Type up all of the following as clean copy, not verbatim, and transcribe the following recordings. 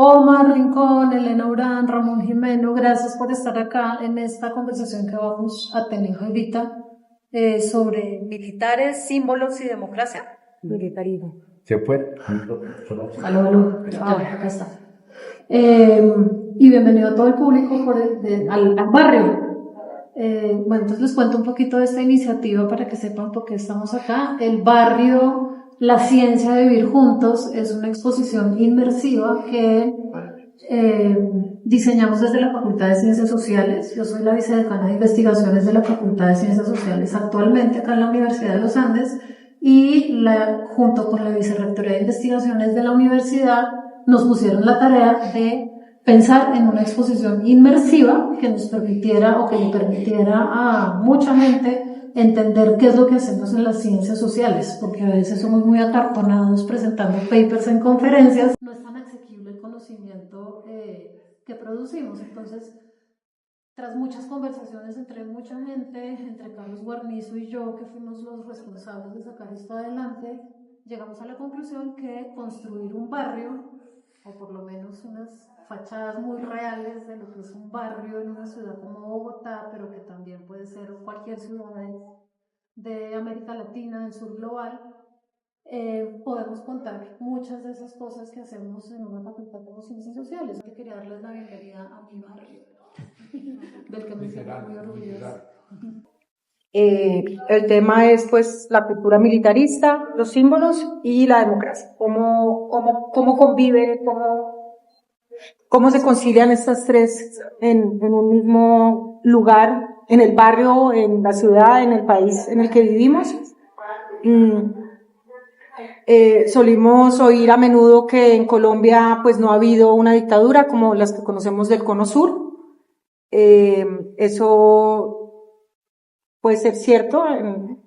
Omar Rincón, Elena Urán, Ramón Jimeno, gracias por estar acá en esta conversación que vamos a tener ahorita sobre militares, símbolos y democracia. Militarismo. ¿Se fue? Aló. Acá está. Y bienvenido a todo el público al barrio. Bueno, entonces les cuento un poquito de esta iniciativa para que sepan por qué estamos acá. El barrio La Ciencia de Vivir Juntos es una exposición inmersiva que diseñamos desde la Facultad de Ciencias Sociales. Yo soy la vicedecana de investigaciones de la Facultad de Ciencias Sociales actualmente acá en la Universidad de los Andes, y junto con la vicerrectoría de investigaciones de la universidad nos pusieron la tarea de pensar en una exposición inmersiva que nos permitiera o que le permitiera a mucha gente entender qué es lo que hacemos en las ciencias sociales, porque a veces somos muy acartonados presentando papers en conferencias, no es tan asequible el conocimiento que producimos. Entonces, tras muchas conversaciones entre mucha gente, entre Carlos Guarnizo y yo, que fuimos los responsables de sacar esto adelante, llegamos a la conclusión que construir un barrio, o por lo menos unas fachadas muy reales de lo que es un barrio en una ciudad como Bogotá, pero que también puede ser cualquier ciudad de América Latina, del sur global, podemos contar muchas de esas cosas que hacemos en una facultad como Ciencias Sociales. Yo quería darles la bienvenida a mi barrio, del que me siento muy orgullosa. El tema es pues la cultura militarista, los símbolos y la democracia. ¿Cómo conviven, cómo se concilian estas tres en un mismo lugar, en el barrio, en la ciudad, en el país en el que vivimos? Solimos oír a menudo que en Colombia pues no ha habido una dictadura como las que conocemos del Cono Sur. Eso puede ser cierto,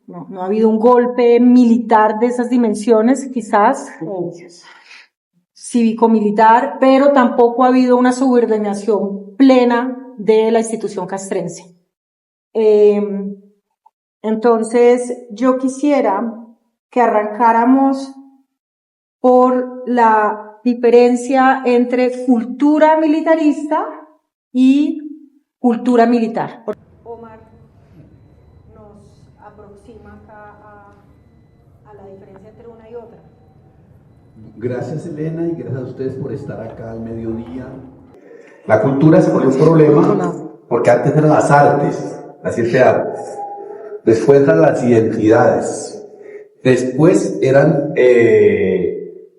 no ha habido un golpe militar de esas dimensiones, quizás, cívico-militar, pero tampoco ha habido una subordinación plena de la institución castrense. Entonces, yo quisiera que arrancáramos por la diferencia entre cultura militarista y cultura militar. Omar nos aproxima acá a la diferencia entre una y otra. Gracias, Elena, y gracias a ustedes por estar acá al mediodía. La cultura se volvió un problema porque antes eran las artes, las 7 artes. Después eran las identidades. Después eran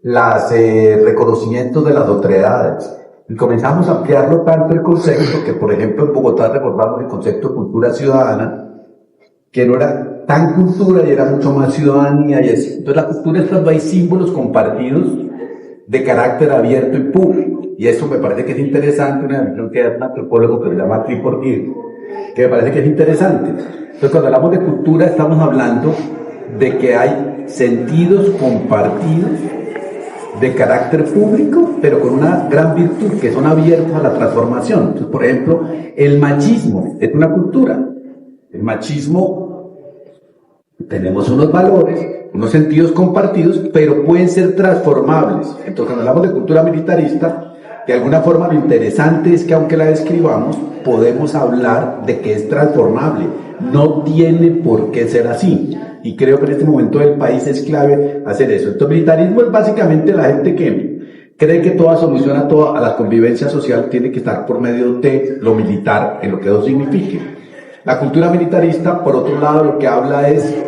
los reconocimientos de las otredades. Y comenzamos a ampliarlo tanto el concepto que, por ejemplo, en Bogotá recordamos el concepto de cultura ciudadana, que no era tan cultura y era mucho más ciudadanía y así. Entonces la cultura es cuando hay símbolos compartidos de carácter abierto y público. Y eso me parece que es interesante, una definición que es un antropólogo que se llama Triportier, que me parece que es interesante. Entonces cuando hablamos de cultura estamos hablando de que hay sentidos compartidos de carácter público, pero con una gran virtud, que son abiertos a la transformación. Entonces, por ejemplo, el machismo es una cultura. El machismo, tenemos unos valores, unos sentidos compartidos, pero pueden ser transformables. Entonces, cuando hablamos de cultura militarista, de alguna forma lo interesante es que aunque la describamos, podemos hablar de que es transformable. No tiene por qué ser así. Y creo que en este momento del país es clave hacer eso. Entonces, militarismo es básicamente la gente que cree que toda solución a la convivencia social tiene que estar por medio de lo militar, en lo que eso signifique. La cultura militarista, por otro lado, lo que habla es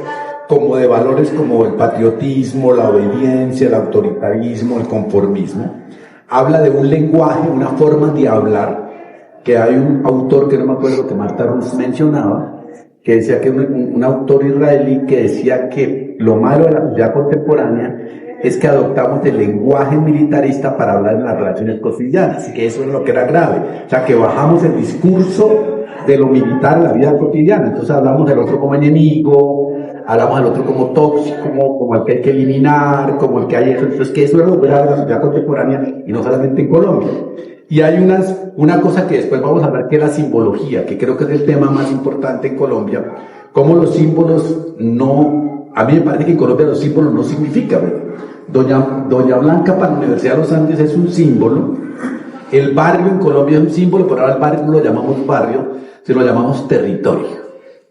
como de valores como el patriotismo, la obediencia, el autoritarismo, el conformismo. Habla de un lenguaje, una forma de hablar, que hay un autor que no me acuerdo que Marta Rus mencionaba, que decía que un autor israelí que decía que lo malo de la sociedad contemporánea es que adoptamos el lenguaje militarista para hablar en las relaciones cotidianas, y que eso es lo que era grave. O sea, que bajamos el discurso de lo militar en la vida cotidiana. Entonces hablamos del otro como enemigo, hablamos del otro como tóxico, como el que hay que eliminar, como el que hay eso. Entonces, que eso es lo grave de la sociedad contemporánea, y no solamente en Colombia. Y hay una cosa que después vamos a hablar, que es la simbología, que creo que es el tema más importante en Colombia. Cómo los símbolos a mí me parece que en Colombia los símbolos no significan. Doña Blanca para la Universidad de los Andes es un símbolo el barrio en Colombia es un símbolo, pero ahora el barrio no lo llamamos barrio, sino lo llamamos territorio.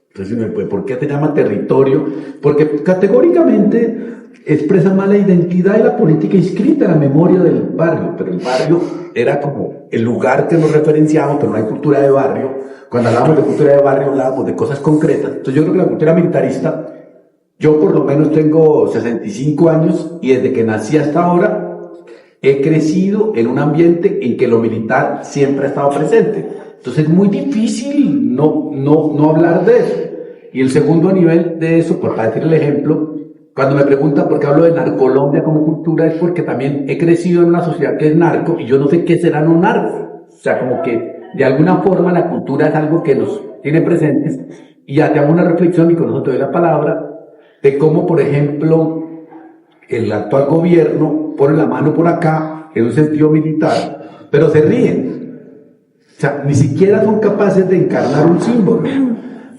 Entonces, ¿por qué te llama territorio? Porque categóricamente expresa más la identidad y la política inscrita en la memoria del barrio, pero el barrio era como el lugar que nos referenciamos, pero no hay cultura de barrio. Cuando hablábamos de cultura de barrio hablábamos de cosas concretas. Entonces yo creo que la cultura militarista, yo por lo menos tengo 65 años y desde que nací hasta ahora he crecido en un ambiente en que lo militar siempre ha estado presente. Entonces es muy difícil no hablar de eso. Y el segundo nivel de eso, por decir el ejemplo, cuando me preguntan por qué hablo de Narcolombia como cultura, es porque también he crecido en una sociedad que es narco y yo no sé qué será no narco. O sea, como que de alguna forma la cultura es algo que nos tiene presentes. Y ya te hago una reflexión, y con eso te doy la palabra, de cómo, por ejemplo, el actual gobierno pone la mano por acá en un sentido militar, pero se ríen. O sea, ni siquiera son capaces de encarnar un símbolo,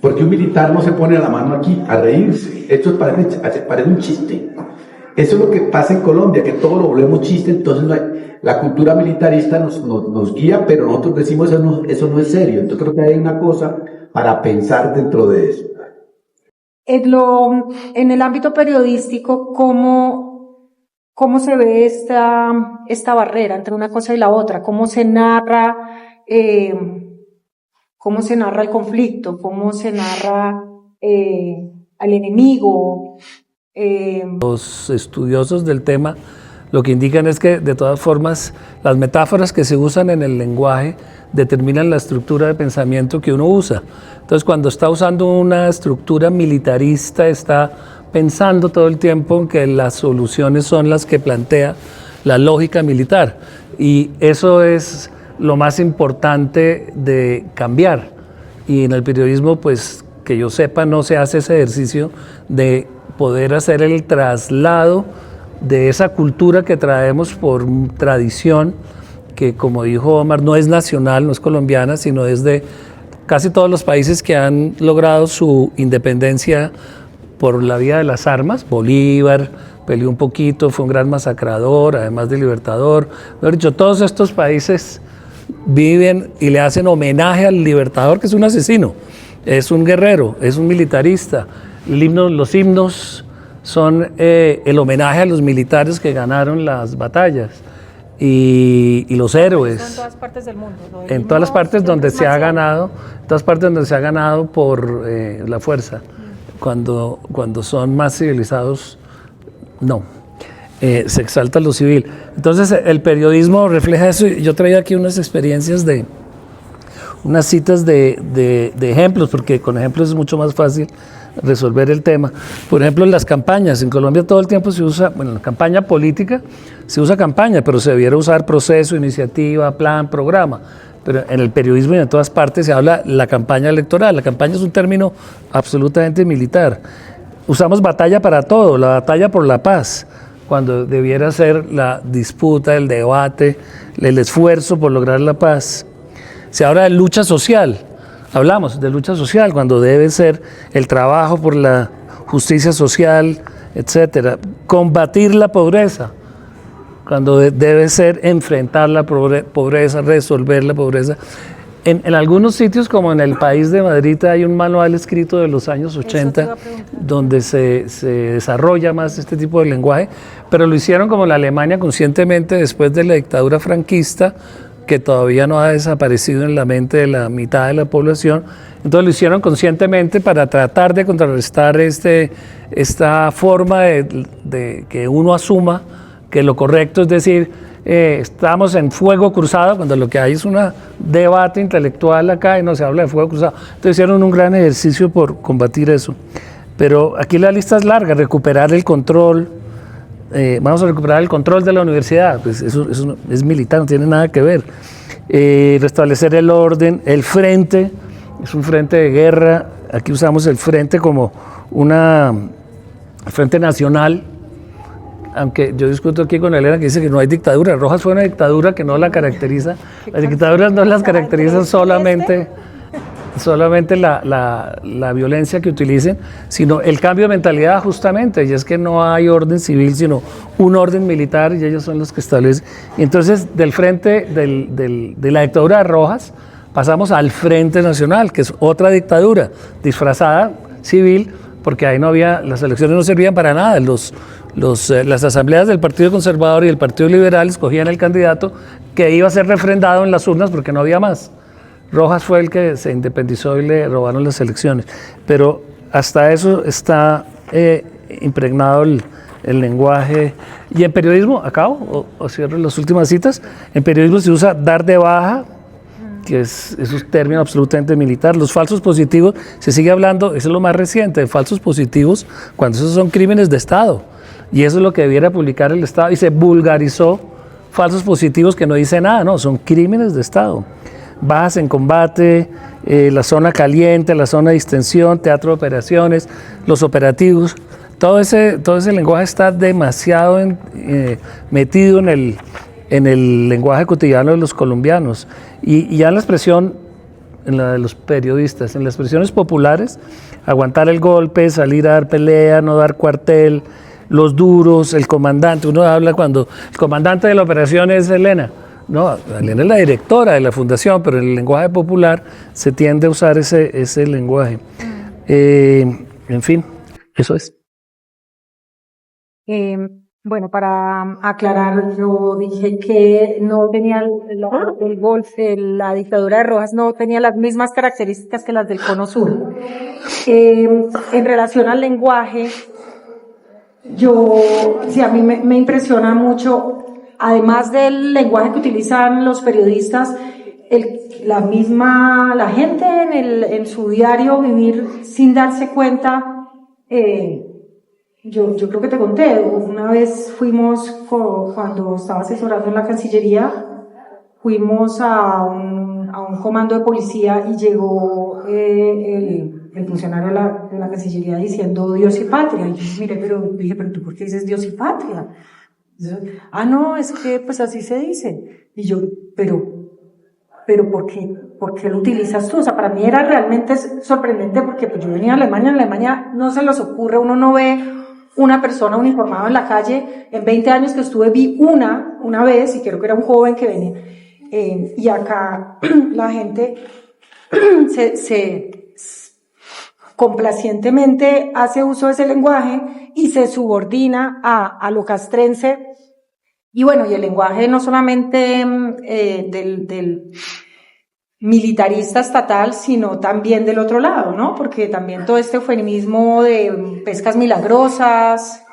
porque un militar no se pone la mano aquí a reírse. Esto parece un chiste. Eso es lo que pasa en Colombia, que todo lo volvemos chiste. Entonces la cultura militarista nos guía, pero nosotros decimos eso no es serio. Entonces creo que hay una cosa para pensar dentro de eso. En el ámbito periodístico, ¿cómo se ve esta barrera entre una cosa y la otra? ¿Cómo se narra el conflicto? ¿Cómo se narra al enemigo? Los estudiosos del tema lo que indican es que, de todas formas, las metáforas que se usan en el lenguaje determinan la estructura de pensamiento que uno usa. Entonces, cuando está usando una estructura militarista, está pensando todo el tiempo en que las soluciones son las que plantea la lógica militar. Y eso es lo más importante de cambiar. Y en el periodismo, pues, que yo sepa, no se hace ese ejercicio de poder hacer el traslado de esa cultura que traemos por tradición, que, como dijo Omar, no es nacional, no es colombiana, sino es de casi todos los países que han logrado su independencia por la vía de las armas. Bolívar peleó un poquito, fue un gran masacrador, además de libertador. Mejor dicho, todos estos países viven y le hacen homenaje al libertador, que es un asesino, es un guerrero, es un militarista. Los himnos son el homenaje a los militares que ganaron las batallas y los héroes. En todas partes del mundo. En todas las partes donde se ha ganado, por la fuerza. Cuando son más civilizados, no. Se exalta lo civil. Entonces el periodismo refleja eso. Yo traía aquí unas experiencias unas citas de ejemplos, porque con ejemplos es mucho más fácil resolver el tema. Por ejemplo, en las campañas, en Colombia todo el tiempo se usa, bueno, en la campaña política se usa campaña, pero se debiera usar proceso, iniciativa, plan, programa. Pero en el periodismo y en todas partes se habla la campaña electoral. La campaña es un término absolutamente militar. Usamos batalla para todo, la batalla por la paz, cuando debiera ser la disputa, el debate, el esfuerzo por lograr la paz. Se habla de lucha social. Hablamos de lucha social cuando debe ser el trabajo por la justicia social, etcétera. Combatir la pobreza cuando debe ser enfrentar la pobreza, resolver la pobreza. En algunos sitios, como en el país de Madrid, hay un manual escrito de los años 80 donde se desarrolla más este tipo de lenguaje, pero lo hicieron como la Alemania conscientemente después de la dictadura franquista, que todavía no ha desaparecido en la mente de la mitad de la población. Entonces lo hicieron conscientemente para tratar de contrarrestar esta forma de que uno asuma que lo correcto es decir, estamos en fuego cruzado, cuando lo que hay es un debate intelectual acá y no se habla de fuego cruzado. Entonces hicieron un gran ejercicio por combatir eso. Pero aquí la lista es larga: recuperar el control. Vamos a recuperar el control de la universidad, pues eso es militar, no tiene nada que ver. Restablecer el orden, el frente, es un frente de guerra. Aquí usamos el frente como frente nacional, aunque yo discuto aquí con Elena que dice que no hay dictadura. Rojas fue una dictadura que no la caracteriza. Las dictaduras no las caracterizan solamente. solamente la violencia que utilicen, sino el cambio de mentalidad justamente, y es que no hay orden civil, sino un orden militar, y ellos son los que establecen. Y entonces, del frente de la dictadura de Rojas, pasamos al Frente Nacional, que es otra dictadura disfrazada civil, porque ahí no había, las elecciones no servían para nada. Las asambleas del Partido Conservador y del Partido Liberal escogían el candidato que iba a ser refrendado en las urnas porque no había más. Rojas fue el que se independizó y le robaron las elecciones. Pero hasta eso está impregnado el lenguaje. Y en periodismo, acabo, o cierro las últimas citas, en periodismo se usa dar de baja, que es un término absolutamente militar. Los falsos positivos, se sigue hablando, eso es lo más reciente, de falsos positivos, cuando esos son crímenes de Estado. Y eso es lo que debiera publicar el Estado, y se vulgarizó falsos positivos que no dice nada, no, son crímenes de Estado. Bajas en combate, la zona caliente, la zona de distensión, teatro de operaciones, los operativos, todo ese lenguaje está demasiado metido en el lenguaje cotidiano de los colombianos. Y ya en la expresión, en la de los periodistas, en las expresiones populares, aguantar el golpe, salir a dar pelea, no dar cuartel, los duros, el comandante. Uno habla cuando el comandante de la operación es Elena. No, Elena es la directora de la fundación, pero en el lenguaje popular se tiende a usar ese lenguaje. En fin, eso es. Bueno, para aclarar, yo dije que no tenía el golpe, la dictadura de Rojas no tenía las mismas características que las del Cono Sur. En relación al lenguaje, sí, a mí me impresiona mucho, además del lenguaje que utilizan los periodistas, la gente en su diario vivir sin darse cuenta. Yo creo que te conté, una vez fuimos, cuando estaba asesorando en la Cancillería, fuimos a un comando de policía y llegó el funcionario de la Cancillería diciendo Dios y patria. Y yo dije, pero ¿tú por qué dices Dios y patria? No, es que pues así se dice. Y yo, pero ¿por qué lo utilizas tú? O sea, para mí era realmente sorprendente porque pues yo venía a Alemania, en Alemania no se les ocurre, uno no ve una persona uniformada en la calle. En 20 años que estuve vi una vez, y creo que era un joven que venía, y acá la gente se complacientemente hace uso de ese lenguaje y se subordina a lo castrense. Y bueno, y el lenguaje no solamente del militarista estatal, sino también del otro lado, ¿no? Porque también todo este eufemismo de pescas milagrosas,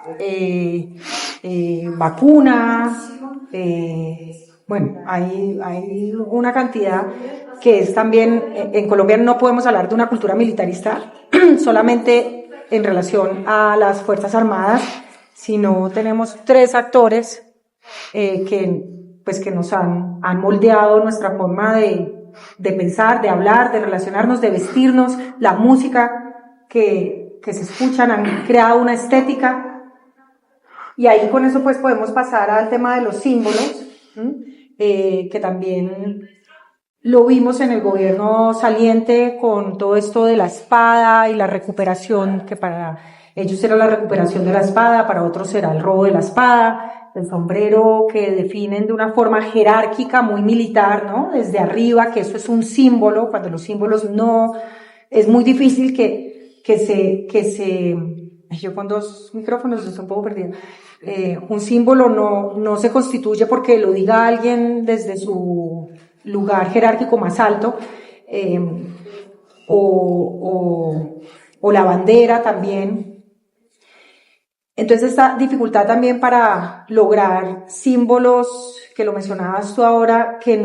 vacunas, bueno, hay una cantidad que es también, en Colombia no podemos hablar de una cultura militarista solamente en relación a las Fuerzas Armadas, sino tenemos 3 actores que nos han moldeado nuestra forma de pensar, de hablar, de relacionarnos, de vestirnos, la música que se escuchan, han creado una estética. Y ahí con eso pues podemos pasar al tema de los símbolos, que también lo vimos en el gobierno saliente con todo esto de la espada y la recuperación, que para ellos era la recuperación de la espada, para otros era el robo de la espada, el sombrero que definen de una forma jerárquica muy militar, ¿no? Desde arriba, que eso es un símbolo, cuando los símbolos no, es muy difícil yo con 2 micrófonos estoy un poco perdida. Un símbolo no se constituye porque lo diga alguien desde su lugar jerárquico más alto, o la bandera también. Entonces esta dificultad también para lograr símbolos, que lo mencionabas tú ahora, que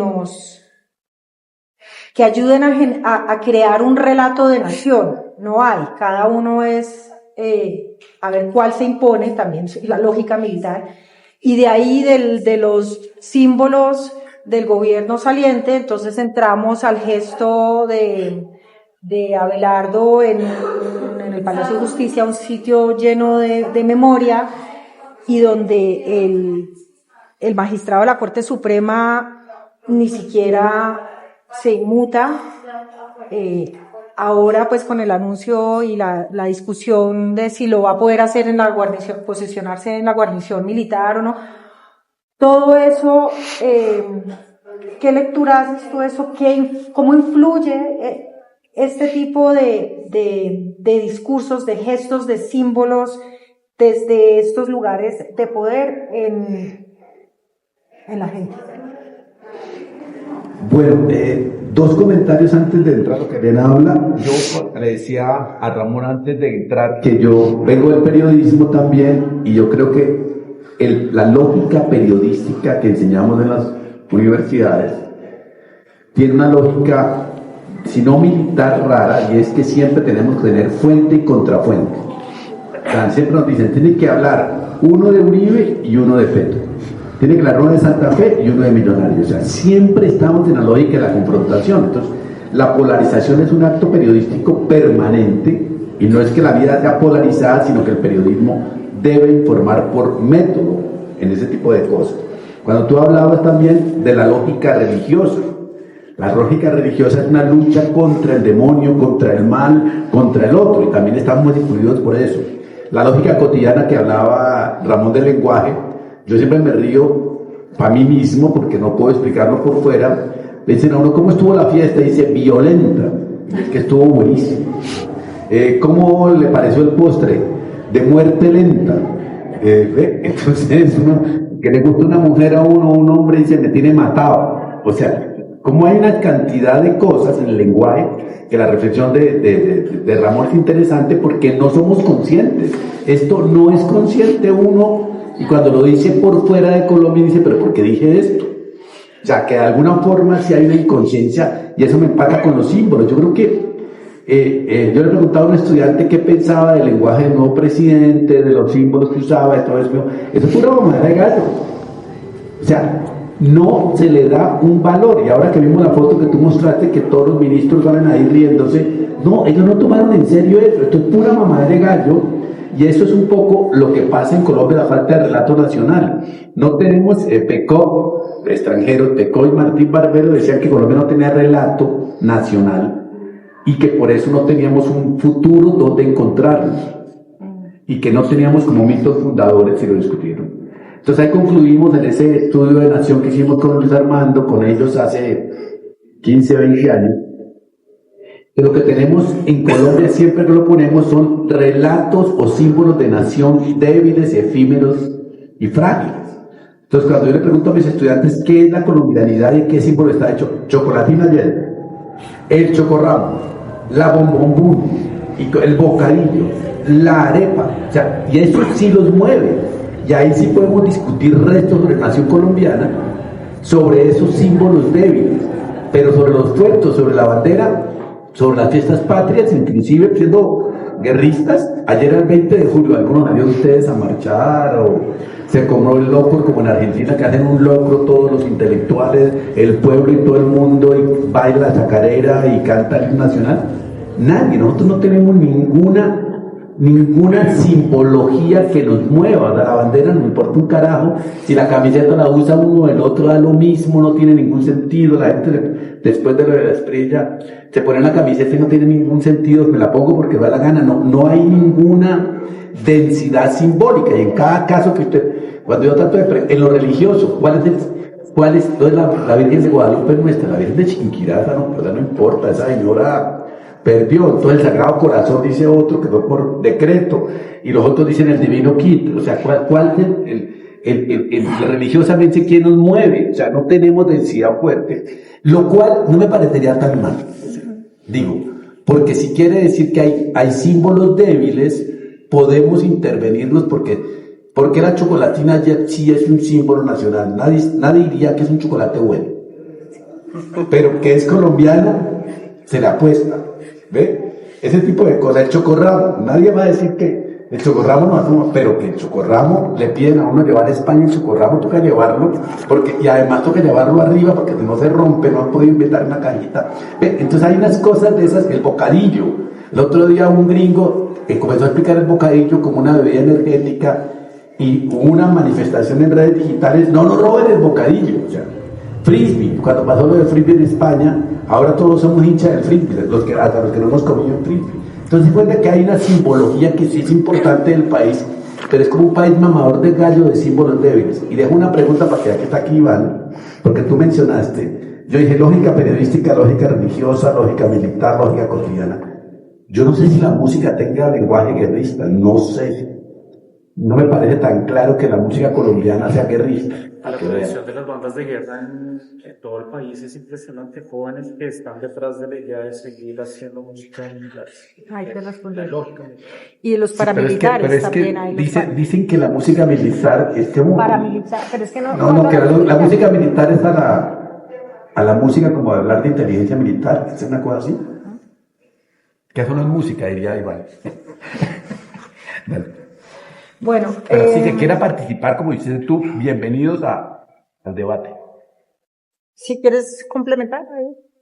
ayuden a crear un relato de nación. No hay, cada uno es a ver cuál se impone, también la lógica militar, y de ahí de los símbolos del gobierno saliente, entonces entramos al gesto de Abelardo en el Palacio de Justicia, un sitio lleno de memoria, y donde el magistrado de la Corte Suprema ni siquiera se inmuta, ahora pues con el anuncio y la discusión de si lo va a poder hacer en la guarnición, posicionarse en la guarnición militar o no, todo eso, ¿qué lectura haces tú eso? ¿Cómo influye este tipo de discursos, de gestos, de símbolos desde estos lugares de poder en la gente? Bueno, dos comentarios antes de entrar a lo que Elena habla. Yo le decía a Ramón antes de entrar que yo vengo del periodismo también y yo creo que la lógica periodística que enseñamos en las universidades tiene una lógica, si no militar, rara, y es que siempre tenemos que tener fuente y contrafuente. O sea, siempre nos dicen, tiene que hablar uno de Uribe y uno de Petro. Tiene que hablar uno de Santa Fe y uno de Millonarios. O sea, siempre estamos en la lógica de la confrontación. Entonces, la polarización es un acto periodístico permanente y no es que la vida sea polarizada, sino que el periodismo debe informar por método en ese tipo de cosas. Cuando tú hablabas también de la lógica religiosa, la lógica religiosa es una lucha contra el demonio, contra el mal, contra el otro, y también estamos incluidos por eso. La lógica cotidiana que hablaba Ramón del lenguaje, yo siempre me río para mí mismo porque no puedo explicarlo por fuera. Le dicen a uno, ¿cómo estuvo la fiesta? Y dice, violenta. Es que estuvo buenísimo. ¿Cómo le pareció el postre? De muerte lenta. Entonces, uno, que le gusta una mujer a uno, un hombre dice, me tiene matado. O sea, como hay una cantidad de cosas en el lenguaje, que la reflexión de Ramón es interesante porque no somos conscientes. Esto no es consciente uno, y cuando lo dice por fuera de Colombia dice, pero ¿por qué dije esto? O sea, que de alguna forma sí hay una inconsciencia, y eso me empata con los símbolos. Yo creo que yo le preguntaba a un estudiante qué pensaba del lenguaje del nuevo presidente, de los símbolos que usaba, de todo eso. Eso es pura mamadera de gallo. O sea, no se le da un valor. Y ahora que vimos la foto que tú mostraste, que todos los ministros salen ahí riéndose, no, ellos no tomaron en serio eso. Esto es pura mamadera de gallo. Y eso es un poco lo que pasa en Colombia, la falta de relato nacional. No tenemos, Pecó, extranjeros, Pecó y Martín Barbero decían que Colombia no tenía relato nacional y que por eso no teníamos un futuro donde encontrarnos y que no teníamos como mitos fundadores, y lo discutieron. Entonces ahí concluimos en ese estudio de nación que hicimos con Luis Armando, con ellos hace 15, 20 años. Que lo que tenemos en Colombia, siempre que lo ponemos, son relatos o símbolos de nación débiles, efímeros y frágiles. Entonces, cuando yo le pregunto a mis estudiantes qué es la colombianidad y qué símbolo está hecho, chocolatina ayer, el chocorramo, la bombombún, el bocadillo, la arepa, o sea, y eso sí los mueve. Y ahí sí podemos discutir restos sobre la nación colombiana, sobre esos símbolos débiles, pero sobre los puertos, sobre la bandera, sobre las fiestas patrias, inclusive siendo guerristas. Ayer el 20 de julio, algunos han ido ustedes a marchar o se comió el locro como en Argentina, que hacen un locro todos los intelectuales, el pueblo y todo el mundo, y baila la chacarera y canta el himno nacional. Nadie, nosotros no tenemos ninguna simbología que nos mueva. La bandera no importa un carajo, si la camiseta la usa uno, el otro da lo mismo, no tiene ningún sentido. La gente después de lo de la estrella se pone la camiseta y no tiene ningún sentido, me la pongo porque da la gana. No hay ninguna densidad simbólica, y en cada caso que usted, cuando yo trato en lo religioso, ¿cuál es la Virgen de Guadalupe nuestra? La Virgen de Chiquinquirá, no importa, esa señora perdió. Entonces el Sagrado Corazón dice otro que fue por decreto, y los otros dicen el Divino Quito. O sea, ¿cuál es religiosamente quién nos mueve? O sea, no tenemos densidad fuerte, lo cual no me parecería tan mal, digo, porque si quiere decir que hay símbolos débiles, podemos intervenirlos, porque la chocolatina ya sí es un símbolo nacional. Nadie diría que es un chocolate bueno, pero que es colombiano se le apuesta. ¿Ve? Ese tipo de cosas. El chocorramo, nadie va a decir que el chocorramo no hace, pero que el chocorramo le piden a uno llevar a España, el chocorramo toca llevarlo, y además toca llevarlo arriba porque no se rompe, no han podido inventar una cajita. ¿Ve? Entonces hay unas cosas de esas, el bocadillo. El otro día un gringo comenzó a explicar el bocadillo como una bebida energética, y hubo una manifestación en redes digitales, no roben el bocadillo. O sea, Frisbee, cuando pasó lo de frisbee en España, ahora todos somos hinchas del frisbee, hasta los que no hemos comido en frisbee. Entonces se cuenta que hay una simbología que sí es importante del país, pero es como un país mamador de gallo de símbolos débiles. Y dejo una pregunta para que ya que está aquí Iván, porque tú mencionaste, yo dije lógica periodística, lógica religiosa, lógica militar, lógica cotidiana. Yo no sé si la música tenga lenguaje guerrista, no sé. No me parece tan claro que la música colombiana sea guerrista. La tradición de las bandas de guerra en todo el país es impresionante. Jóvenes que están detrás de la idea de seguir haciendo música en inglés. Ahí te respondí. Lógica. Y los paramilitares pero es también que hay. dicen que la música militar es como... Paramilitar, pero es que no... No, que la música militar es a la música como hablar de inteligencia militar, ¿es una cosa así? Que eso no es música, diría Iván. Vale. Bueno, Pero si que quiera participar, como dices tú, bienvenidos al debate. si quieres complementar.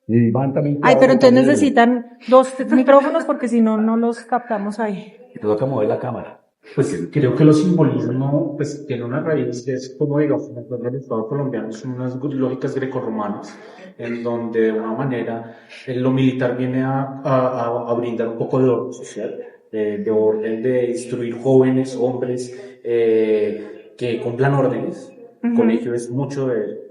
Y Iván también. Ay, pero entonces necesitan 2 micrófonos porque si no, no los captamos ahí. Te toca mover la cámara. Pues creo que los simbolismos pues tiene una raíz que es como digamos en el Estado colombiano son unas lógicas grecorromanas en donde de una manera lo militar viene a brindar un poco de orden social, de orden de instruir jóvenes, hombres que cumplan órdenes. Colegio es mucho de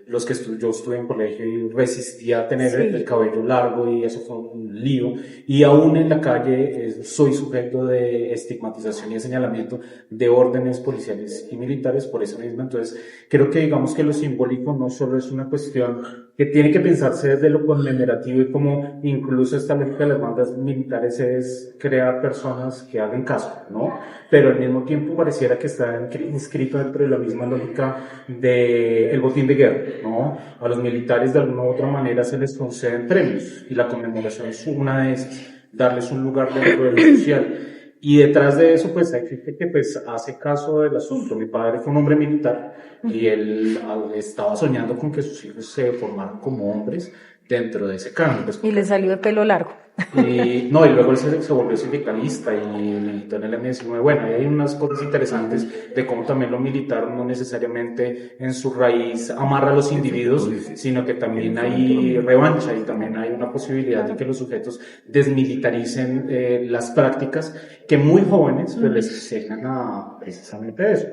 los que yo estuve en colegio y resistía a tener el cabello largo y eso fue un lío, y aún en la calle soy sujeto de estigmatización y de señalamiento de órdenes policiales y militares por eso mismo. Entonces creo que digamos que lo simbólico no solo es una cuestión que tiene que pensarse desde lo conmemorativo y como incluso esta lógica de las bandas militares es crear personas que hagan caso, ¿no? Pero al mismo tiempo pareciera que está inscrito dentro de la misma lógica del botín de guerra, ¿no? A los militares de alguna u otra manera se les conceden premios y la conmemoración es una de esas, darles un lugar dentro de lo social. Y detrás de eso, pues hay gente que pues hace caso del asunto. Mi padre fue un hombre militar y él estaba soñando con que sus hijos se formaran como hombres dentro de ese canon. Pues, Y le salió de pelo largo. y luego él se volvió sindicalista y militó en el M19. Bueno, hay unas cosas interesantes de cómo también lo militar no necesariamente en su raíz amarra a los individuos, sino que también hay revancha y también hay una posibilidad de que los sujetos desmilitaricen las prácticas que muy jóvenes pues, les enseñan a precisamente eso,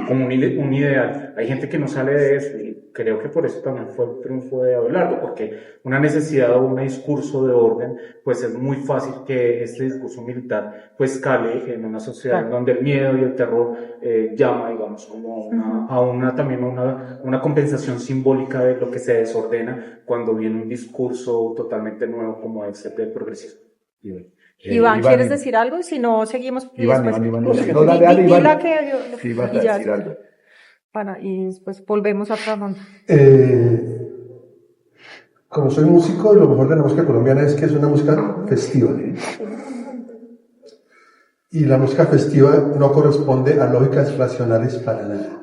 como un ideal. Hay gente que no sale de eso y creo que por eso también fue el triunfo de Abelardo, porque una necesidad o un discurso de orden pues es muy fácil que este discurso militar pues cale en una sociedad en donde el miedo y el terror llama, digamos, como también una compensación simbólica de lo que se desordena cuando viene un discurso totalmente nuevo como este del progresismo. Iván, ¿quieres decir algo? Si no, seguimos. Iván. Y después volvemos a Fernando. Como soy músico, lo mejor de la música colombiana es que es una música festiva. Y la música festiva no corresponde a lógicas racionales para nada.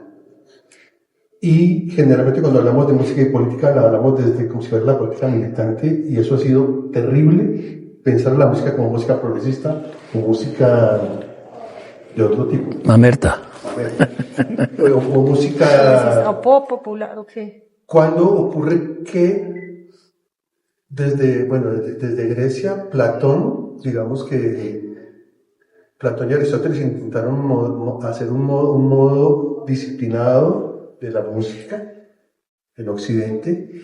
Y generalmente cuando hablamos de música y política, la hablamos desde como si fuera la política militante, y eso ha sido terrible, pensar la música como música progresista o música de otro tipo. Mamerta. O música... O pop popular, ok. Cuando ocurre que desde Grecia, Platón, digamos que Platón y Aristóteles intentaron hacer un modo disciplinado de la música en Occidente,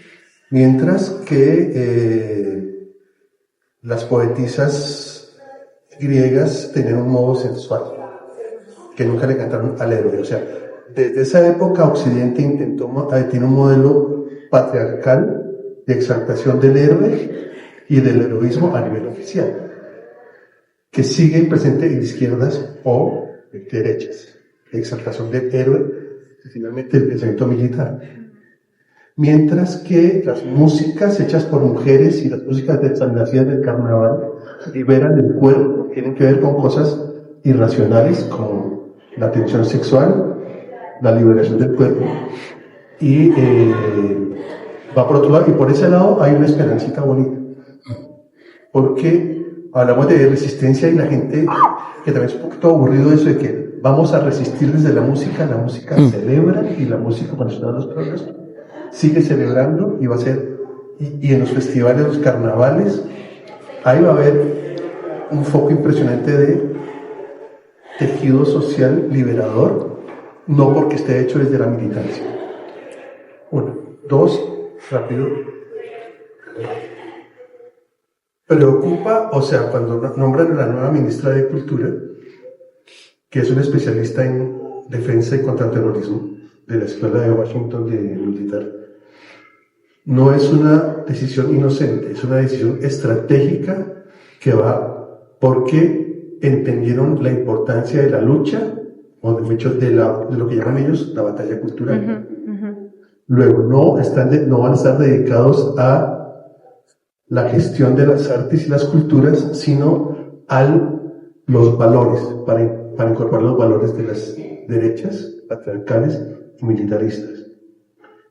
mientras que las poetisas griegas tenían un modo sensual, que nunca le cantaron al héroe. O sea, desde esa época Occidente tiene un modelo patriarcal de exaltación del héroe y del heroísmo a nivel oficial, que sigue presente en izquierdas o derechas. Exaltación del héroe y finalmente el pensamiento militar. Mientras que las músicas hechas por mujeres y las músicas nacidas del carnaval liberan el cuerpo, tienen que ver con cosas irracionales como la tensión sexual, la liberación del cuerpo, y va por otro lado, y por ese lado hay una esperancita bonita, porque hablamos de resistencia y la gente, que también es un poquito aburrido eso de que vamos a resistir desde la música celebra y la música cuando se dan los progresos sigue celebrando y va a ser, y en los festivales, los carnavales, ahí va a haber un foco impresionante de tejido social liberador, no porque esté hecho desde la militancia. Uno. Dos, rápido. Preocupa, o sea, cuando nombran a la nueva ministra de Cultura, que es una especialista en defensa y contraterrorismo de la Escuela de Washington de Militar, no es una decisión inocente, es una decisión estratégica que va porque entendieron la importancia de la lucha, o de hecho de lo que llaman ellos la batalla cultural. Luego, no van a estar dedicados a la gestión de las artes y las culturas, sino a los valores, para incorporar los valores de las derechas, patriarcales y militaristas.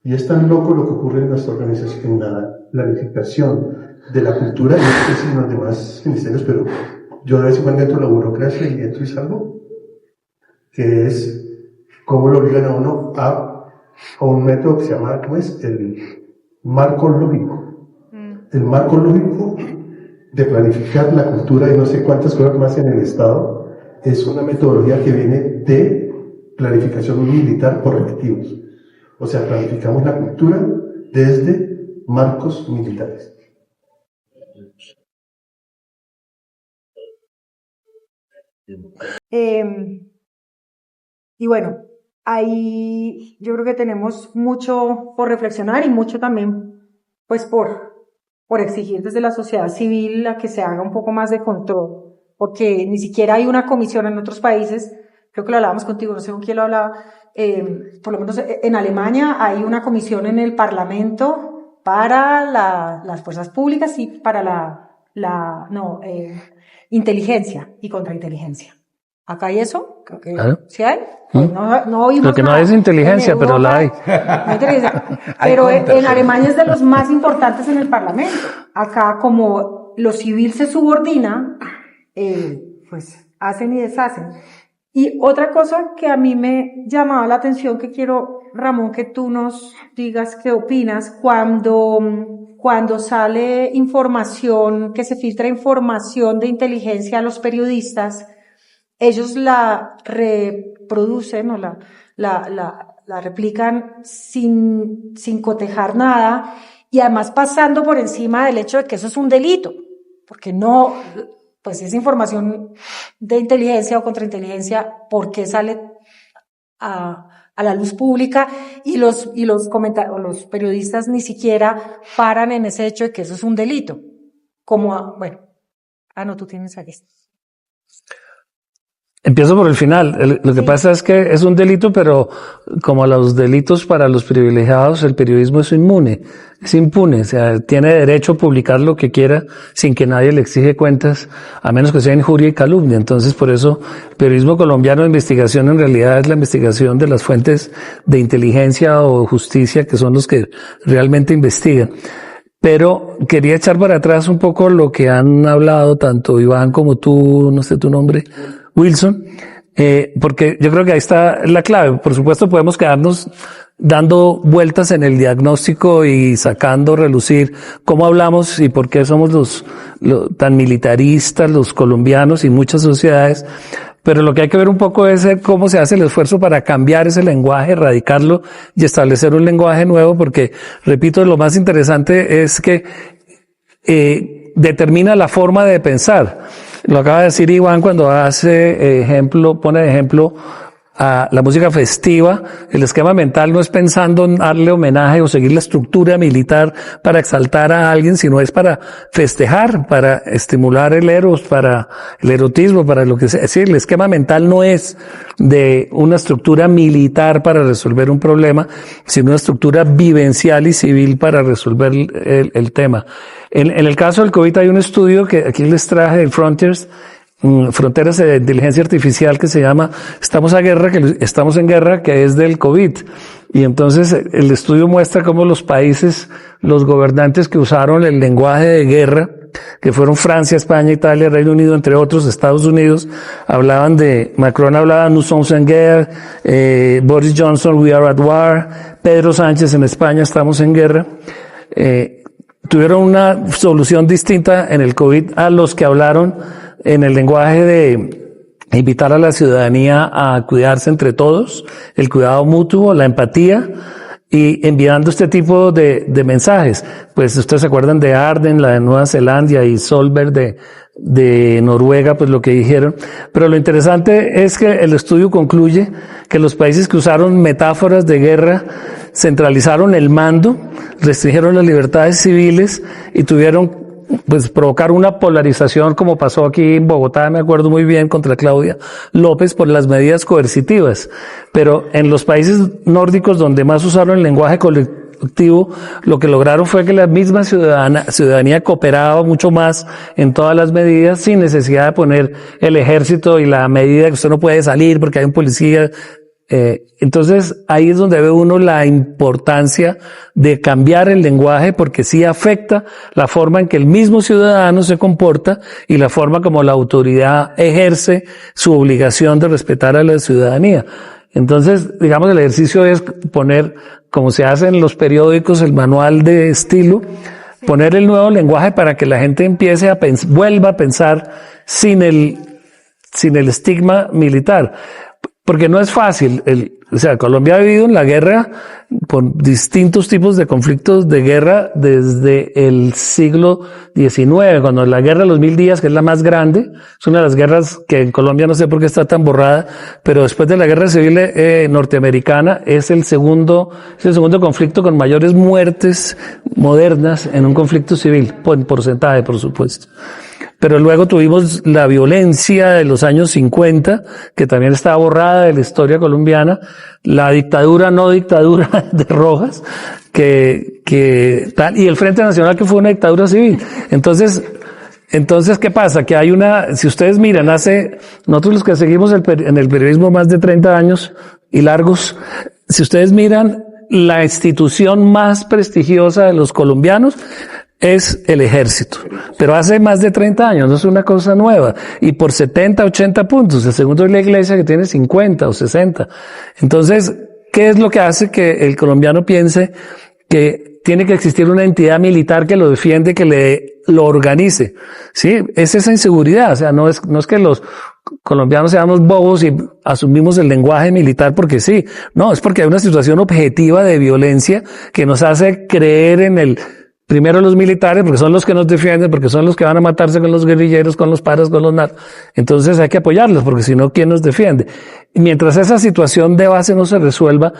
Y es tan loco lo que ocurre en nuestra organización, en la planificación de la cultura, y no sé si en los demás ministerios, pero yo de vez en cuando entro a la burocracia y entro y salgo, que es cómo lo obligan a uno a un método que se llama, pues, el marco lógico. El marco lógico de planificar la cultura y no sé cuántas cosas más en el Estado es una metodología que viene de planificación militar por objetivos. O sea, planificamos la cultura desde marcos militares. Y bueno, ahí yo creo que tenemos mucho por reflexionar y mucho también, pues, por exigir desde la sociedad civil a que se haga un poco más de control, porque ni siquiera hay una comisión en otros países. Creo que lo hablábamos contigo, no sé con quién lo hablaba, por lo menos en Alemania hay una comisión en el Parlamento para las fuerzas públicas y para inteligencia y contrainteligencia. ¿Acá hay eso? Creo que ¿Claro? ¿Sí hay? No oímos Lo que no nada. es inteligencia, pero la hay. No hay inteligencia. Pero en Alemania es de los más importantes en el Parlamento. Acá, como lo civil se subordina, pues hacen y deshacen. Y otra cosa que a mí me llamaba la atención, que quiero, Ramón, que tú nos digas qué opinas, cuando sale información, que se filtra información de inteligencia a los periodistas, ellos la reproducen o la replican sin cotejar nada, y además pasando por encima del hecho de que eso es un delito, porque no, pues esa información de inteligencia o contrainteligencia, ¿por qué sale a la luz pública? Y los periodistas ni siquiera paran en ese hecho de que eso es un delito. No, tú tienes aquí. Empiezo por el final. Lo que pasa es que es un delito, pero como los delitos para los privilegiados, el periodismo es inmune, es impune. O sea, tiene derecho a publicar lo que quiera sin que nadie le exige cuentas, a menos que sea injuria y calumnia. Entonces, por eso, el periodismo colombiano de investigación en realidad es la investigación de las fuentes de inteligencia o justicia, que son los que realmente investigan. Pero quería echar para atrás un poco lo que han hablado tanto Iván como tú, no sé tu nombre, Wilson, porque yo creo que ahí está la clave. Por supuesto, podemos quedarnos dando vueltas en el diagnóstico y sacando relucir cómo hablamos y por qué somos los tan militaristas, los colombianos y muchas sociedades. Pero lo que hay que ver un poco es cómo se hace el esfuerzo para cambiar ese lenguaje, erradicarlo y establecer un lenguaje nuevo, porque, repito, lo más interesante es que determina la forma de pensar. Lo acaba de decir Iván cuando pone de ejemplo a la música festiva. El esquema mental no es pensando en darle homenaje o seguir la estructura militar para exaltar a alguien, sino es para festejar, para estimular el eros, para el erotismo, para lo que sea. Es decir, el esquema mental no es de una estructura militar para resolver un problema, sino una estructura vivencial y civil para resolver el tema. En el caso del COVID hay un estudio que aquí les traje del Fronteras de Inteligencia Artificial, que se llama Estamos en guerra, que es del COVID. Y entonces el estudio muestra cómo los países, los gobernantes que usaron el lenguaje de guerra que fueron Francia, España, Italia, Reino Unido, entre otros, Estados Unidos, Macron hablaba Nous sommes en guerre, Boris Johnson, we are at war, Pedro Sánchez en España, estamos en guerra. Tuvieron una solución distinta en el COVID a los que hablaron en el lenguaje de invitar a la ciudadanía a cuidarse entre todos, el cuidado mutuo, la empatía, y enviando este tipo de mensajes. Pues ustedes se acuerdan de Arden, la de Nueva Zelanda, y Solberg de Noruega, pues lo que dijeron. Pero lo interesante es que el estudio concluye que los países que usaron metáforas de guerra centralizaron el mando, restringieron las libertades civiles y provocar una polarización, como pasó aquí en Bogotá, me acuerdo muy bien, contra Claudia López por las medidas coercitivas. Pero en los países nórdicos donde más usaron el lenguaje colectivo, lo que lograron fue que la misma ciudadanía cooperaba mucho más en todas las medidas sin necesidad de poner el ejército y la medida que usted no puede salir porque hay un policía. Entonces ahí es donde ve uno la importancia de cambiar el lenguaje, porque sí afecta la forma en que el mismo ciudadano se comporta y la forma como la autoridad ejerce su obligación de respetar a la ciudadanía. Entonces, digamos, el ejercicio es poner, como se hace en los periódicos, el manual de estilo, poner el nuevo lenguaje para que la gente empiece vuelva a pensar sin el estigma militar. Porque no es fácil. Colombia ha vivido en la guerra por distintos tipos de conflictos de guerra desde el siglo XIX, cuando la guerra de los 1000 días, que es la más grande, es una de las guerras que en Colombia no sé por qué está tan borrada, pero después de la guerra civil norteamericana es el segundo conflicto con mayores muertes modernas en un conflicto civil, en porcentaje, por supuesto. Pero luego tuvimos la violencia de los años 50, que también estaba borrada de la historia colombiana, la dictadura, no dictadura de Rojas, y el Frente Nacional, que fue una dictadura civil. Entonces, ¿qué pasa? Que hay si ustedes miran, nosotros los que seguimos en el periodismo más de 30 años y largos, si ustedes miran, la institución más prestigiosa de los colombianos es el ejército, pero hace más de 30 años, no es una cosa nueva, y por 70, 80 puntos, el segundo es la iglesia, que tiene 50 o 60. Entonces, ¿qué es lo que hace que el colombiano piense que tiene que existir una entidad militar que lo defiende, que lo organice? Sí, es esa inseguridad. O sea, no es que los colombianos seamos bobos y asumimos el lenguaje militar porque sí. No, es porque hay una situación objetiva de violencia que nos hace creer primero los militares, porque son los que nos defienden, porque son los que van a matarse con los guerrilleros, con los paras, con los narcos. Entonces hay que apoyarlos, porque si no, ¿quién nos defiende? Y mientras esa situación de base no se resuelva,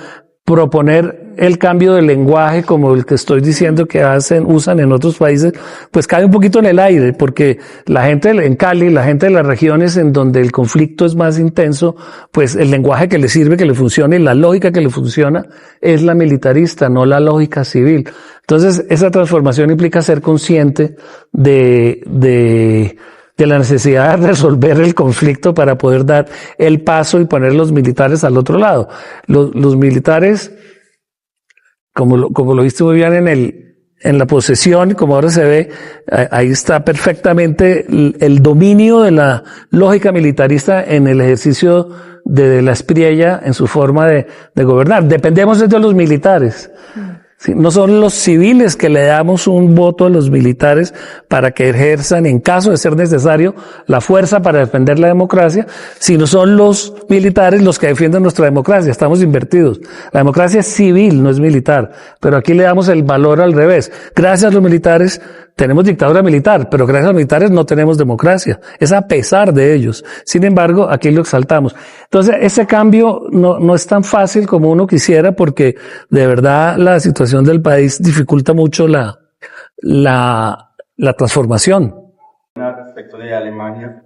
proponer el cambio de lenguaje como el que estoy diciendo que usan en otros países, pues cae un poquito en el aire, porque la gente en Cali, la gente de las regiones en donde el conflicto es más intenso, pues el lenguaje que le sirve, que le funciona, y la lógica que le funciona es la militarista, no la lógica civil. Entonces, esa transformación implica ser consciente de la necesidad de resolver el conflicto para poder dar el paso y poner los militares al otro lado. Los militares, como lo viste muy bien en la posesión, como ahora se ve, ahí está perfectamente el dominio de la lógica militarista en el ejercicio de la Espriella en su forma de gobernar. Dependemos de los militares. Sí, no son los civiles que le damos un voto a los militares para que ejerzan, en caso de ser necesario, la fuerza para defender la democracia, sino son los militares los que defienden nuestra democracia. Estamos invertidos. La democracia es civil, no es militar. Pero aquí le damos el valor al revés. Gracias a los militares tenemos dictadura militar, pero gracias a los militares no tenemos democracia. Es a pesar de ellos. Sin embargo, aquí lo exaltamos. Entonces, ese cambio no es tan fácil como uno quisiera, porque de verdad la situación del país dificulta mucho la transformación. Respecto de Alemania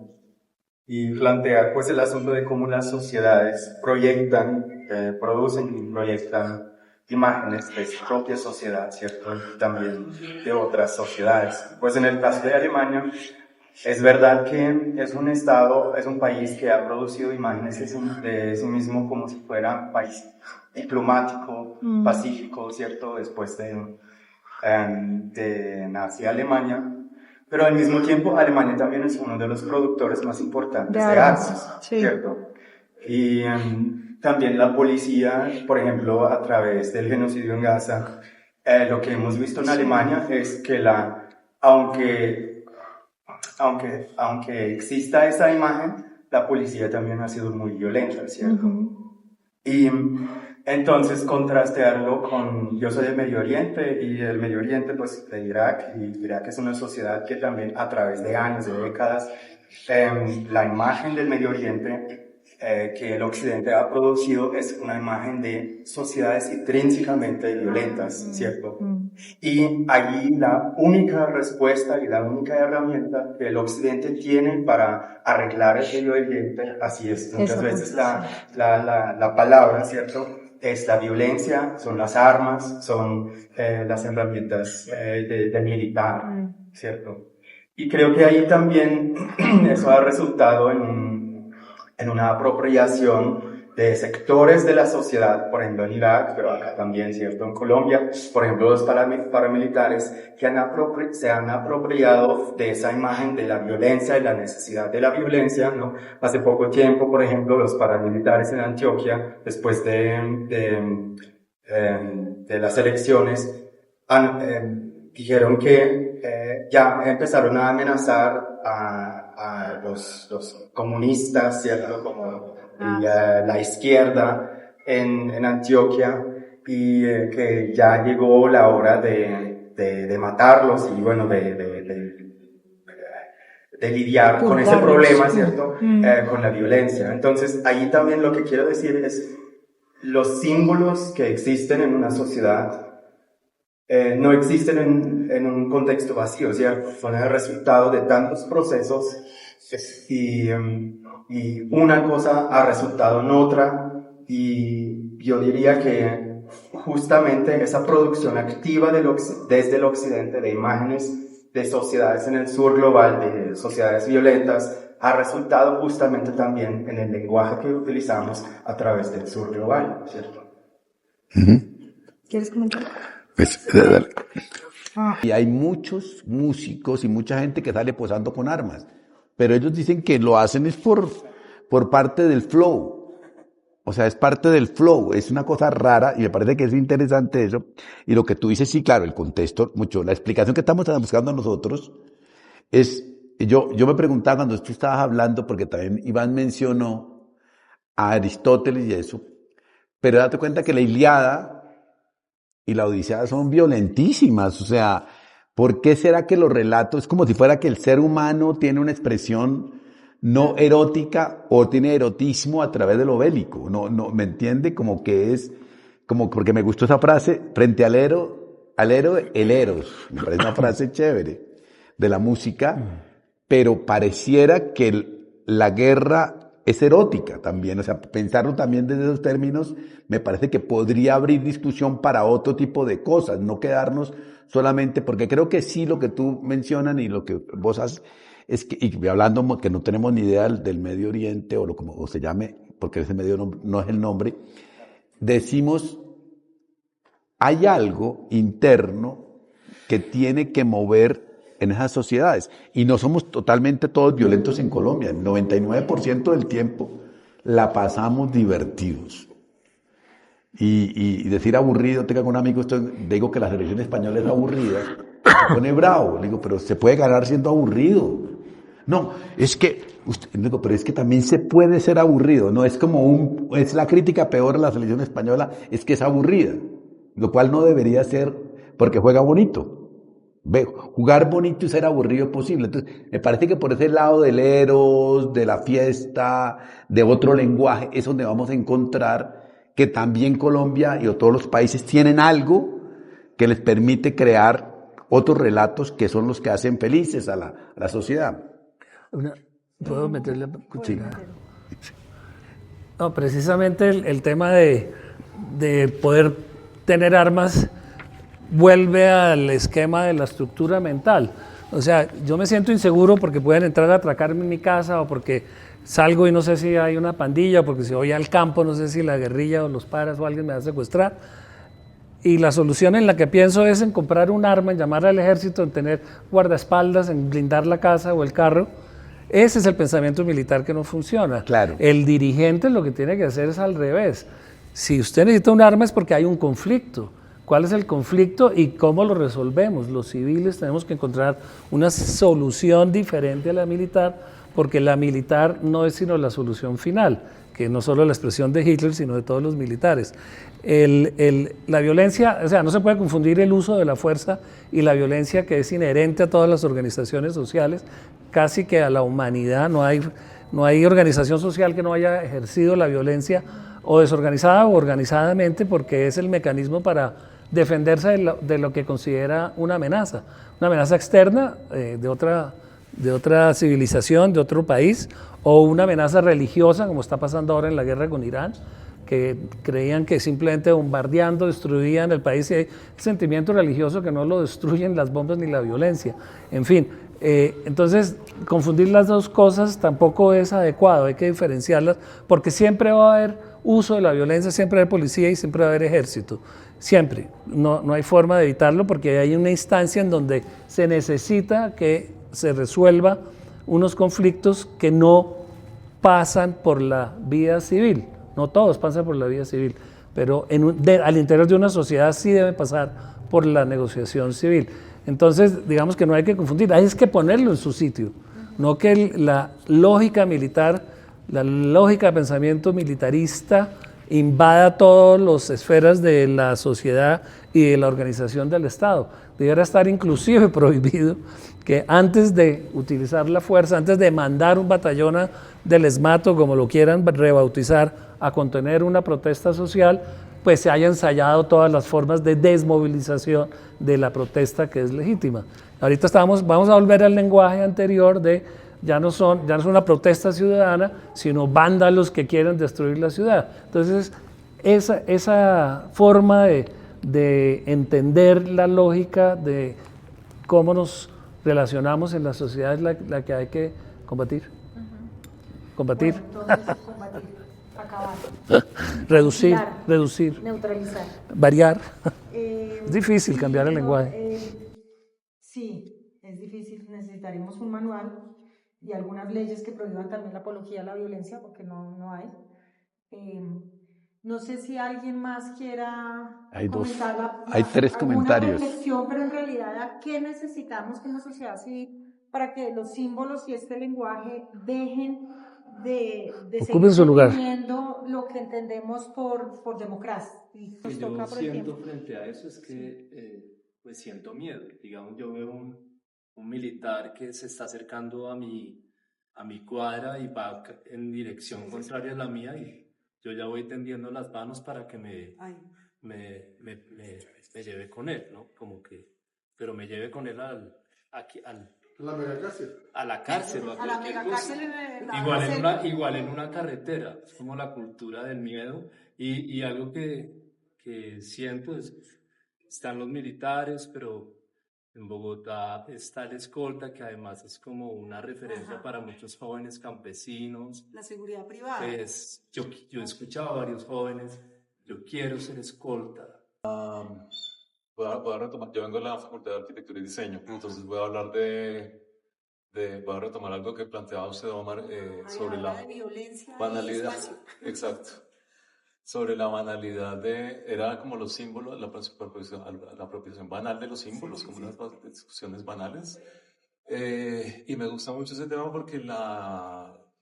y plantear pues el asunto de cómo las sociedades producen y proyectan imágenes de su propia sociedad, ¿cierto? Y también de otras sociedades. Pues en el caso de Alemania, es verdad que es un país que ha producido imágenes de sí mismo como si fuera un país diplomático, pacífico, ¿cierto? Después de nazi Alemania, Pero al mismo tiempo, Alemania también es uno de los productores más importantes De de armas, armas, sí. ¿cierto? Y también la policía, por ejemplo, a través del genocidio en Gaza, lo que hemos visto en Alemania es que aunque exista esa imagen, la policía también ha sido muy violenta, ¿cierto? Y entonces contrastearlo yo soy del Medio Oriente, y el Medio Oriente, pues, de Irak, y Irak es una sociedad que también a través de años, de décadas, la imagen del Medio Oriente que el Occidente ha producido es una imagen de sociedades intrínsecamente violentas, ¿cierto? Y allí la única respuesta y la única herramienta que el Occidente tiene para arreglar el Medio Oriente, así es, muchas veces la palabra, ¿cierto?, es la violencia, son las armas, son las herramientas de militar, ¿cierto? Y creo que ahí también eso ha resultado en una apropiación de sectores de la sociedad, por ejemplo en Irak, pero acá también, ¿cierto?, en Colombia, por ejemplo los paramilitares que se han apropiado de esa imagen de la violencia y la necesidad de la violencia, ¿no? Hace poco tiempo, por ejemplo, los paramilitares en Antioquia, después de las elecciones, dijeron que ya empezaron a amenazar a los comunistas, ¿cierto?, como la izquierda en Antioquia, y que ya llegó la hora de matarlos y bueno, de lidiar con ese problema, ¿cierto?, con la violencia. Entonces, ahí también lo que quiero decir es, los símbolos que existen en una sociedad no existen en un contexto vacío, ¿cierto? Son el resultado de tantos procesos y una cosa ha resultado en otra, y yo diría que justamente esa producción activa desde el occidente de imágenes de sociedades en el sur global, de sociedades violentas, ha resultado justamente también en el lenguaje que utilizamos a través del sur global, ¿cierto? ¿Quieres comentar? Pues, dale. Y hay muchos músicos y mucha gente que sale posando con armas, pero ellos dicen que lo hacen es por parte del flow. O sea, es parte del flow, es una cosa rara y me parece que es interesante eso. Y lo que tú dices, sí, claro, el contexto, mucho. La explicación que estamos buscando nosotros es, yo me preguntaba cuando tú estabas hablando, porque también Iván mencionó a Aristóteles y eso, pero date cuenta que la Ilíada y la Odisea son violentísimas. O sea, ¿por qué será que los relatos, es como si fuera que el ser humano tiene una expresión no erótica o tiene erotismo a través de lo bélico? No, ¿me entiende? Como que es, como, porque me gustó esa frase, frente al héroe, el eros. Me parece una frase chévere de la música, pero pareciera que la guerra es erótica también. O sea, pensarlo también desde esos términos me parece que podría abrir discusión para otro tipo de cosas, no quedarnos solamente, porque creo que sí lo que tú mencionas y lo que vos haces, es que, y hablando que no tenemos ni idea del Medio Oriente o como se llame, porque ese medio no es el nombre, decimos, hay algo interno que tiene que mover en esas sociedades. Y no somos totalmente todos violentos en Colombia. El 99% del tiempo la pasamos divertidos. Y decir aburrido, tengo un amigo, digo que la selección española es aburrida, se pone bravo. Le digo, pero se puede ganar siendo aburrido. No, es que, digo, pero es que también se puede ser aburrido. No es como es la crítica peor a la selección española, es que es aburrida. Lo cual no debería ser porque juega bonito. Jugar bonito y ser aburrido es posible. Entonces, me parece que por ese lado del eros, de la fiesta, de otro lenguaje, es donde vamos a encontrar que también Colombia y todos los países tienen algo que les permite crear otros relatos que son los que hacen felices a la sociedad. ¿Puedo meterle cuchara? No, precisamente el tema de poder tener armas vuelve al esquema de la estructura mental. O sea, yo me siento inseguro porque pueden entrar a atracarme en mi casa, o porque salgo y no sé si hay una pandilla, o porque si voy al campo no sé si la guerrilla o los paras o alguien me va a secuestrar. Y la solución en la que pienso es en comprar un arma, en llamar al ejército, en tener guardaespaldas, en blindar la casa o el carro. Ese es el pensamiento militar que no funciona. Claro. El dirigente lo que tiene que hacer es al revés. Si usted necesita un arma es porque hay un conflicto. ¿Cuál es el conflicto y cómo lo resolvemos? Los civiles tenemos que encontrar una solución diferente a la militar, porque la militar no es sino la solución final, que no solo la expresión de Hitler, sino de todos los militares. La violencia, o sea, no se puede confundir el uso de la fuerza y la violencia que es inherente a todas las organizaciones sociales, casi que a la humanidad. No hay organización social que no haya ejercido la violencia, o desorganizada o organizadamente, porque es el mecanismo para defenderse de lo que considera una amenaza externa de otra civilización, de otro país, o una amenaza religiosa, como está pasando ahora en la guerra con Irán, que creían que simplemente bombardeando destruían el país, y hay sentimiento religioso que no lo destruyen las bombas ni la violencia. En fin, entonces confundir las dos cosas tampoco es adecuado, hay que diferenciarlas, porque siempre va a haber uso de la violencia, siempre va a haber policía y siempre va a haber ejército, siempre. No hay forma de evitarlo, porque hay una instancia en donde se necesita que se resuelva unos conflictos que no pasan por la vía civil. No todos pasan por la vía civil, pero al interior de una sociedad sí debe pasar por la negociación civil. Entonces, digamos que no hay que confundir, hay que ponerlo en su sitio, no que la lógica militar, la lógica de pensamiento militarista invada todas las esferas de la sociedad y de la organización del Estado. Debería estar inclusive prohibido que antes de utilizar la fuerza, antes de mandar un batallón del ESMAD, como lo quieran rebautizar, a contener una protesta social, pues se haya ensayado todas las formas de desmovilización de la protesta que es legítima. Ahorita vamos a volver al lenguaje anterior de ya no es una protesta ciudadana, sino vándalos que quieren destruir la ciudad. Entonces, esa forma de entender la lógica de cómo nos relacionamos en la sociedad es la que hay que combatir. Combatir. Bueno, entonces, combatir, acabar. Reducir. Neutralizar. Variar. Es difícil cambiar el lenguaje. Sí, es difícil. Necesitaremos un manual y algunas leyes que prohíban también la apología a la violencia, porque no hay. No sé si alguien más quiera comentar hay tres comentarios. Reflexión, pero en realidad, ¿a qué necesitamos como sociedad civil para que los símbolos y este lenguaje dejen de Ocupen su lugar. Definiendo lo que entendemos por democracia? Y Lo que yo siento frente a eso es que pues siento miedo. Digamos, yo veo un militar que se está acercando a mi cuadra y va en dirección contraria a la mía, y yo ya voy tendiendo las manos para que me lleve con él, ¿no? Como que, pero me lleve con él a la megacárcel. A la cárcel o a cualquier cosa. Igual en una carretera. Es como la cultura del miedo. Y algo que siento es, están los militares, pero en Bogotá está el escolta, que además es como una referencia para muchos jóvenes campesinos. La seguridad privada. Pues, yo he escuchado a varios jóvenes, yo quiero ser escolta. Voy a retomar, yo vengo de la Facultad de Arquitectura y Diseño, entonces voy a hablar voy a retomar algo que planteaba usted, Omar, sobre la banalidad. Exacto. Sobre la banalidad era como los símbolos, la apropiación banal de los símbolos, como unas discusiones banales. Y me gusta mucho ese tema porque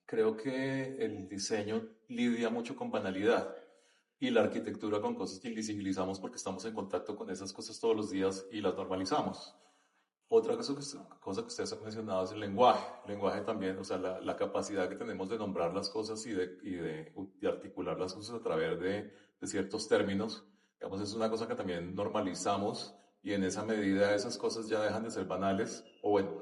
creo que el diseño lidia mucho con banalidad y la arquitectura con cosas que invisibilizamos porque estamos en contacto con esas cosas todos los días y las normalizamos. Otra cosa que ustedes han mencionado es el lenguaje. El lenguaje también, o sea, la capacidad que tenemos de nombrar las cosas y de articular las cosas a través de ciertos términos, digamos, es una cosa que también normalizamos, y en esa medida esas cosas ya dejan de ser banales, o bueno,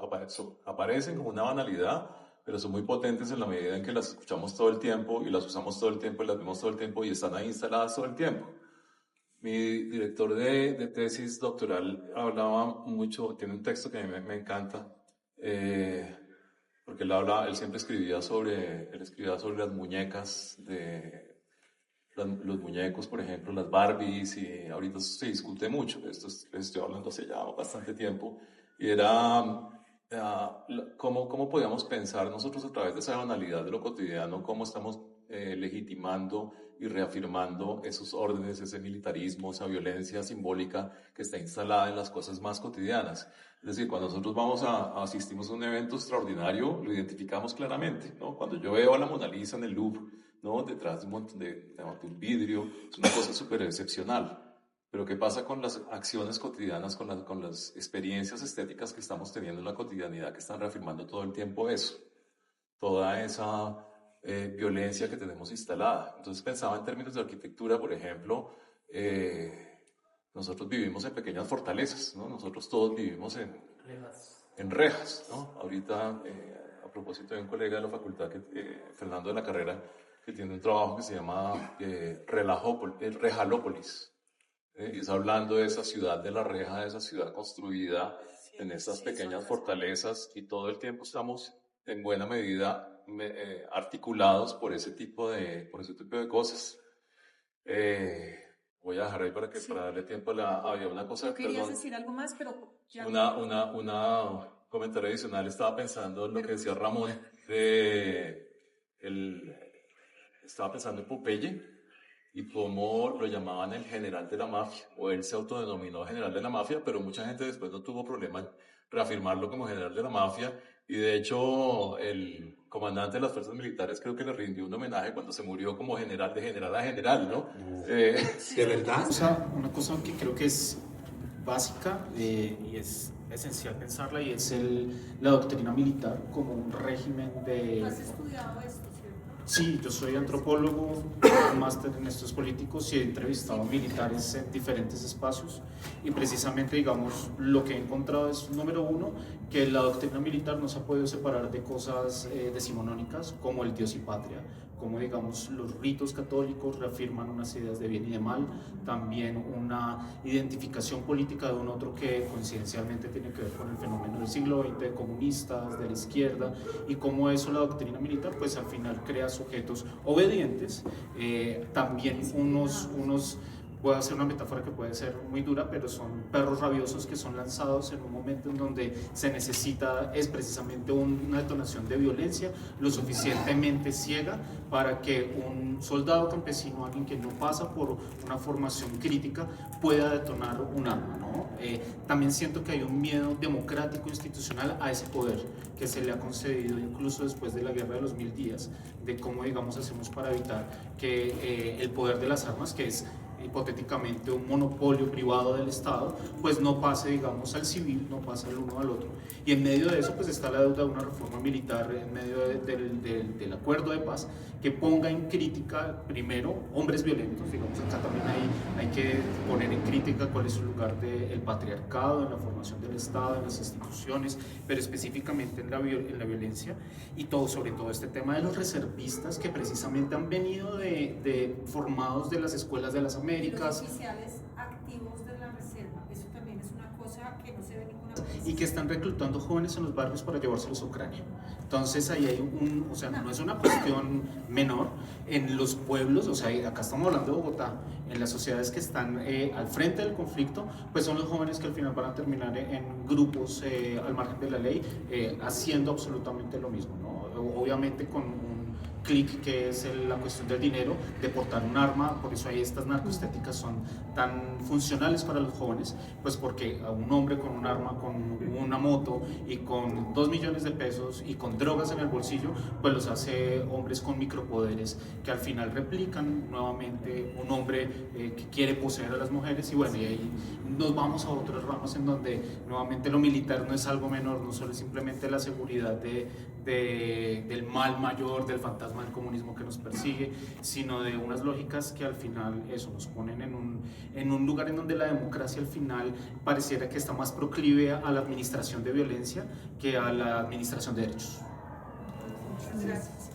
aparecen como una banalidad, pero son muy potentes en la medida en que las escuchamos todo el tiempo y las usamos todo el tiempo y las vemos todo el tiempo y están ahí instaladas todo el tiempo. Mi director de tesis doctoral hablaba mucho, tiene un texto que a mí me encanta, porque él siempre escribía sobre las muñecas los muñecos, por ejemplo, las Barbies, y ahorita se discute mucho, esto estoy hablando hace ya bastante tiempo, y era cómo podíamos pensar nosotros a través de esa banalidad de lo cotidiano, cómo estamos legitimando y reafirmando esos órdenes, ese militarismo, esa violencia simbólica que está instalada en las cosas más cotidianas. Es decir, cuando nosotros asistimos a un evento extraordinario, lo identificamos claramente, ¿no? Cuando yo veo a la Mona Lisa en el Louvre, ¿no? Detrás de un montón de un vidrio, es una cosa súper excepcional. Pero ¿qué pasa con las acciones cotidianas, con las experiencias estéticas que estamos teniendo en la cotidianidad, que están reafirmando todo el tiempo eso? Toda esa violencia que tenemos instalada. Entonces pensaba en términos de arquitectura, por ejemplo, nosotros vivimos en pequeñas fortalezas, ¿no? Nosotros todos vivimos en rejas, ¿no? Ahorita, a propósito de un colega de la facultad, Fernando de la Carrera, que tiene un trabajo que se llama Rejalópolis. Y es hablando de esa ciudad de la reja, de esa ciudad construida en estas pequeñas fortalezas, y todo el tiempo estamos en buena medida articulados por ese tipo de cosas. Voy a dejar ahí para darle tiempo había una cosa. ¿Tú querías decir algo más? Pero ya una comentario adicional. Estaba pensando en lo que decía Ramón estaba pensando en Popeye y cómo lo llamaban el general de la mafia, o él se autodenominó general de la mafia, pero mucha gente después no tuvo problema en reafirmarlo como general de la mafia, y de hecho el comandante de las fuerzas militares creo que le rindió un homenaje cuando se murió como general, de general a general, ¿no? ¿De verdad? Una cosa que creo que es básica y es esencial pensarla, y es la doctrina militar como un régimen de... ¿Has estudiado esto? Sí, yo soy antropólogo, máster en estudios políticos, y he entrevistado militares en diferentes espacios, y precisamente, digamos, lo que he encontrado es, número uno, que la doctrina militar no se ha podido separar de cosas decimonónicas como el Dios y patria, como, digamos, los ritos católicos reafirman unas ideas de bien y de mal, también una identificación política de un otro que coincidencialmente tiene que ver con el fenómeno del siglo XX, de comunistas, de la izquierda, y cómo eso, la doctrina militar, pues al final crea sujetos obedientes, también unos voy a hacer una metáfora que puede ser muy dura, pero son perros rabiosos que son lanzados en un momento en donde se necesita, es precisamente una detonación de violencia lo suficientemente ciega para que un soldado campesino, alguien que no pasa por una formación crítica, pueda detonar un arma, ¿no? También siento que hay un miedo democrático institucional a ese poder que se le ha concedido incluso después de la Guerra de los 1000 días, de cómo, digamos, hacemos para evitar que el poder de las armas, que es hipotéticamente un monopolio privado del Estado, pues no pase, digamos, al civil, no pase del uno al otro. Y en medio de eso, pues está la deuda de una reforma militar, en medio del acuerdo de paz, que ponga en crítica, primero, hombres violentos. Digamos, acá también hay que poner en crítica cuál es el lugar del patriarcado en la formación del Estado, en las instituciones, pero específicamente en la violencia, y todo, sobre todo este tema de los reservistas, que precisamente han venido formados de las escuelas de las Américas. Los oficiales activos de la reserva, eso también es una cosa que no se ve ninguna vez. Y que están reclutando jóvenes en los barrios para llevárselos a Ucrania. Entonces ahí hay o sea, no es una cuestión menor en los pueblos, o sea, acá estamos hablando de Bogotá, en las sociedades que están al frente del conflicto, pues son los jóvenes que al final van a terminar en grupos al margen de la ley, haciendo absolutamente lo mismo, ¿no? Obviamente con un clic que es la cuestión del dinero, de portar un arma. Por eso ahí estas narcoestéticas son tan funcionales para los jóvenes, pues porque a un hombre con un arma, con una moto y con 2 millones de pesos y con drogas en el bolsillo, pues los hace hombres con micropoderes que al final replican nuevamente un hombre que quiere poseer a las mujeres. Y bueno, y ahí nos vamos a otras ramas en donde nuevamente lo militar no es algo menor, no solo es simplemente la seguridad del mal mayor, del fantasma del comunismo que nos persigue, sino de unas lógicas que al final eso nos ponen en un lugar en donde la democracia al final pareciera que está más proclive a la administración de violencia que a la administración de derechos. Muchas gracias.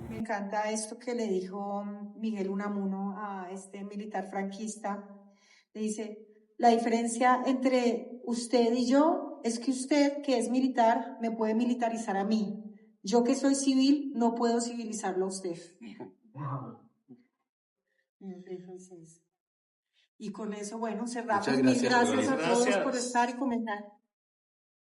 Me encanta esto que le dijo Miguel Unamuno a este militar franquista. Le dice: la diferencia entre usted y yo es que usted, que es militar, me puede militarizar a mí. Yo, que soy civil, no puedo civilizarlo a usted. Y con eso, bueno, cerramos. Muchas Mil gracias, gracias a todos gracias. por estar y comentar.